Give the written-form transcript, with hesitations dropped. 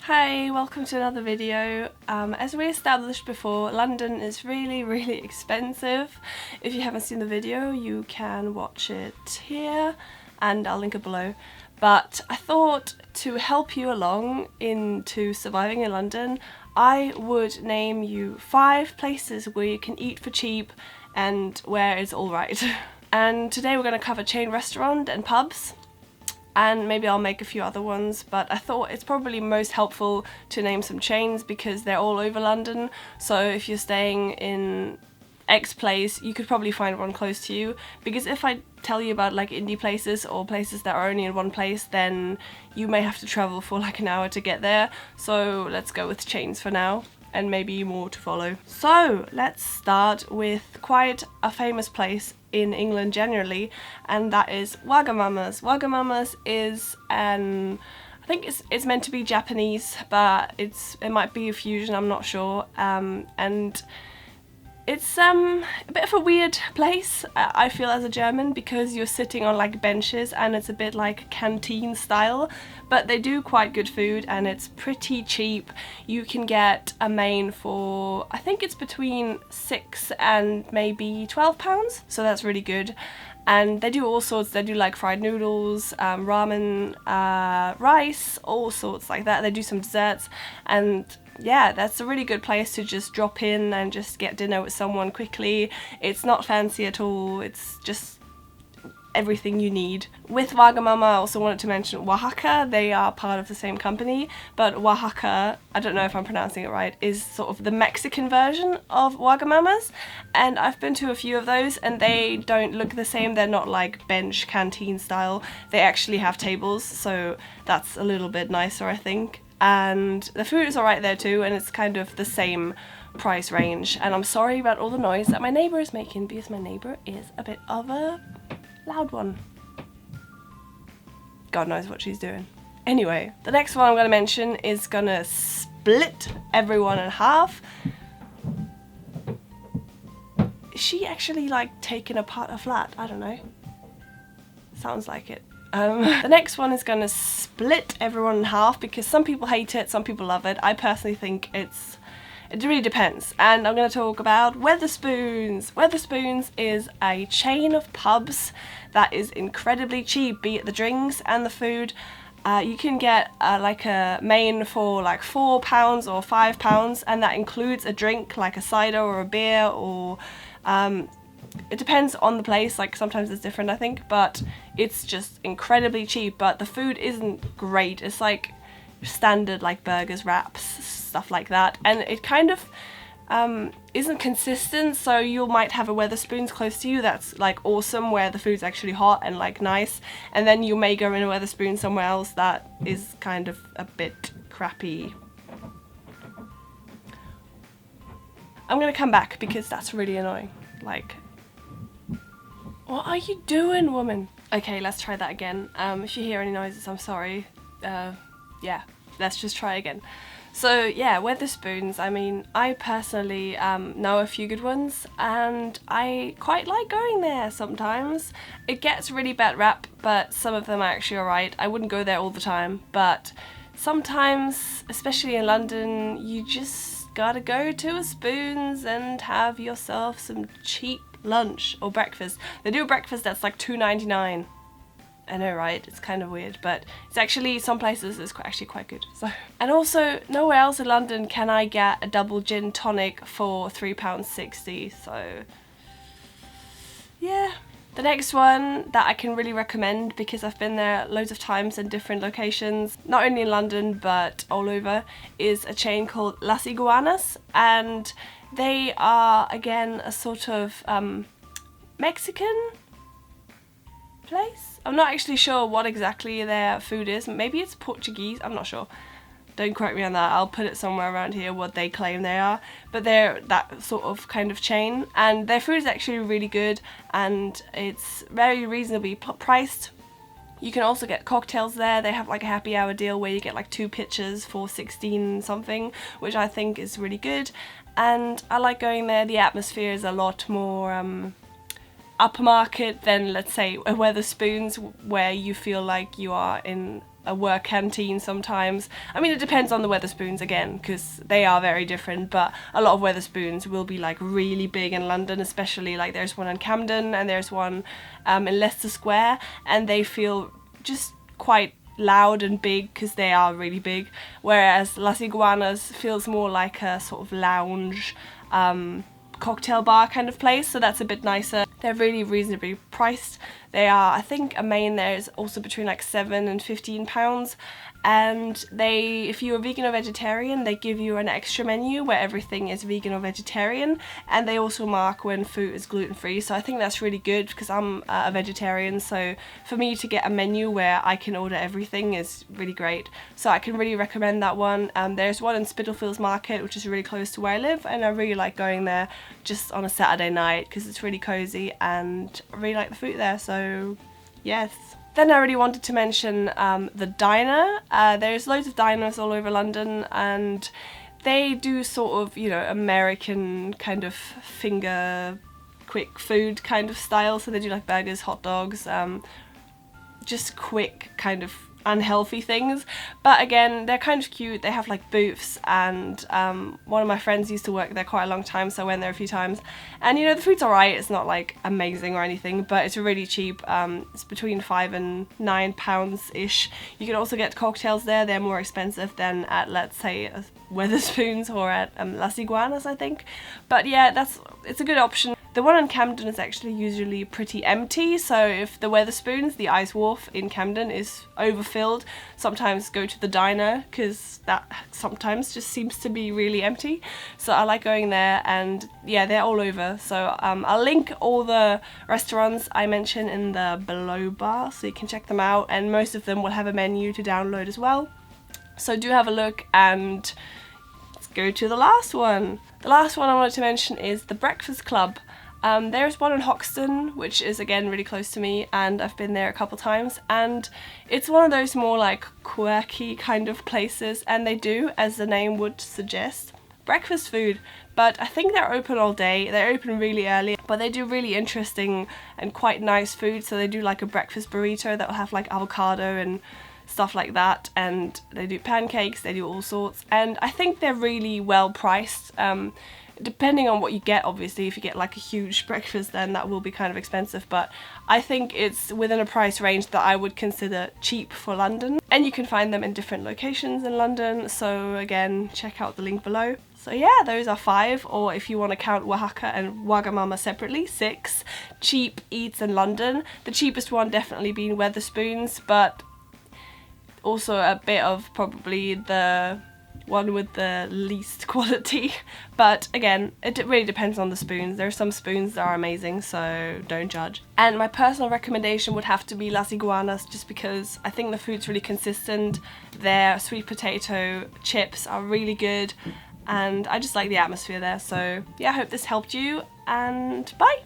Hi, welcome to another video. As we established before, London is really expensive. If you haven't seen the video, you can watch it here and I'll link it below. But I thought to help you along into surviving in London, I would name you 5 places where you can eat for cheap and where it's alright. And today we're going to cover chain restaurant and pubs. And maybe I'll make a few other ones, but I thought it's probably most helpful to name some chains because they're all over London. So if you're staying in X place, you could probably find one close to you. Because if I tell you about like indie places or places that are only in one place, then you may have to travel for like an hour to get there. So let's go with chains for now, and maybe more to follow. So let's start with quite a famous place in England generally, and that is Wagamama's. Wagamama's is I think it's meant to be Japanese, but it might be a fusion, I'm not sure. And it's a bit of a weird place, I feel, as a German, because you're sitting on like benches and it's a bit like canteen style, but they do quite good food and it's pretty cheap. You can get a main for, I think it's between £6 and maybe £12, so that's really good. And they do all sorts. They do like fried noodles, ramen, rice, all sorts like that. They do some desserts, and yeah, that's a really good place to just drop in and just get dinner with someone quickly. It's not fancy at all. It's just everything you need. With Wagamama, I also wanted to mention Oaxaca. They are part of the same company, but Oaxaca, I don't know if I'm pronouncing it right, is sort of the Mexican version of Wagamama's, and I've been to a few of those and they don't look the same. They're not like bench canteen style. They actually have tables, so that's a little bit nicer, I think. And the food is alright there too, and it's kind of the same price range. And I'm sorry about all the noise that my neighbour is making, because my neighbour is a bit of a loud one. God knows what she's doing. Anyway, the next one I'm going to mention is gonna split everyone in half. Is she actually like taking apart a flat? I don't know. Sounds like it. The next one is going to split everyone in half because some people hate it, some people love it. I personally think it really depends. And I'm going to talk about Wetherspoons. Wetherspoons is a chain of pubs that is incredibly cheap, be it the drinks and the food. You can get like a main for like £4 or £5, and that includes a drink like a cider or a beer or it depends on the place, like sometimes it's different I think, but it's just incredibly cheap. But the food isn't great. It's like standard like burgers, wraps, stuff like that, and it kind of isn't consistent. So you might have a Wetherspoons close to you that's like awesome, where the food's actually hot and like nice, and then you may go in a Wetherspoons somewhere else that is kind of a bit crappy. I'm gonna come back because that's really annoying. Like, what are you doing, woman? Okay, let's try that again. If you hear any noises, I'm sorry. Yeah, let's just try again. So yeah, Wetherspoons, I mean, I personally know a few good ones, and I quite like going there sometimes. It gets really bad rap, but some of them are actually alright. I wouldn't go there all the time, but sometimes, especially in London, you just gotta go to a Spoons and have yourself some cheap lunch or breakfast. They do a breakfast that's like £2.99. I know, right? It's kind of weird, but it's actually, some places it's actually quite good. So, and also nowhere else in London can I get a double gin tonic for £3.60. So yeah. The next one that I can really recommend, because I've been there loads of times in different locations, not only in London but all over, is a chain called Las Iguanas, and they are again a sort of Mexican place. I'm not actually sure what exactly their food is. Maybe it's Portuguese, I'm not sure. Don't quote me on that. I'll put it somewhere around here what they claim they are. But they're that sort of kind of chain, and their food is actually really good and it's very reasonably priced. You can also get cocktails there. They have like a happy hour deal where you get like 2 pitchers for 16 something, which I think is really good. And I like going there. The atmosphere is a lot more upmarket than, let's say, a Wetherspoons, where you feel like you are in a work canteen sometimes. I mean, it depends on the Wetherspoons again, because they are very different, but a lot of Wetherspoons will be like really big in London, especially like there's one in Camden and there's one in Leicester Square, and they feel just quite loud and big because they are really big, whereas Las Iguanas feels more like a sort of lounge cocktail bar kind of place, so that's a bit nicer. They're really reasonably priced. They are, I think a main there is also between like £7 and £15, and they, if you're vegan or vegetarian, they give you an extra menu where everything is vegan or vegetarian, and they also mark when food is gluten-free, so I think that's really good because I'm a vegetarian, so for me to get a menu where I can order everything is really great, so I can really recommend that one. There's one in Spitalfields Market, which is really close to where I live, and I really like going there just on a Saturday night because it's really cozy and I really like the food there, so yes. Then I really wanted to mention the diner. There's loads of diners all over London, and they do sort of, you know, American kind of finger quick food kind of style, so they do like burgers, hot dogs, just quick kind of unhealthy things, but again they're kind of cute. They have like booths, and one of my friends used to work there quite a long time, so I went there a few times, and you know, the food's alright. It's not like amazing or anything, but it's really cheap. It's between £5 and £9 ish. You can also get cocktails there. They're more expensive than at, let's say, Wetherspoons or at Las Iguanas, I think, but yeah, it's a good option. The one in Camden is actually usually pretty empty, so if the Wetherspoons, the Ice Wharf in Camden, is overfilled, sometimes go to the diner because that sometimes just seems to be really empty. So I like going there, and yeah, they're all over. So I'll link all the restaurants I mention in the below bar so you can check them out, and most of them will have a menu to download as well. So do have a look, and let's go to the last one. The last one I wanted to mention is the Breakfast Club. There's one in Hoxton, which is again really close to me, and I've been there a couple times, and it's one of those more like quirky kind of places, and they do, as the name would suggest, breakfast food, but I think they're open all day. They're open really early, but they do really interesting and quite nice food. So they do like a breakfast burrito that will have like avocado and stuff like that, and they do pancakes, they do all sorts, and I think they're really well priced. Depending on what you get, obviously. If you get like a huge breakfast, then that will be kind of expensive, but I think it's within a price range that I would consider cheap for London, and you can find them in different locations in London, so again, check out the link below. So yeah, those are 5, or if you want to count Oaxaca and Wagamama separately, 6 cheap eats in London. The cheapest one definitely being Wetherspoons, but also a bit of probably the one with the least quality, but again, it really depends on the spoons. There are some spoons that are amazing, so don't judge. And my personal recommendation would have to be Las Iguanas, just because I think the food's really consistent. Their sweet potato chips are really good, and I just like the atmosphere there. So yeah, I hope this helped you, and bye!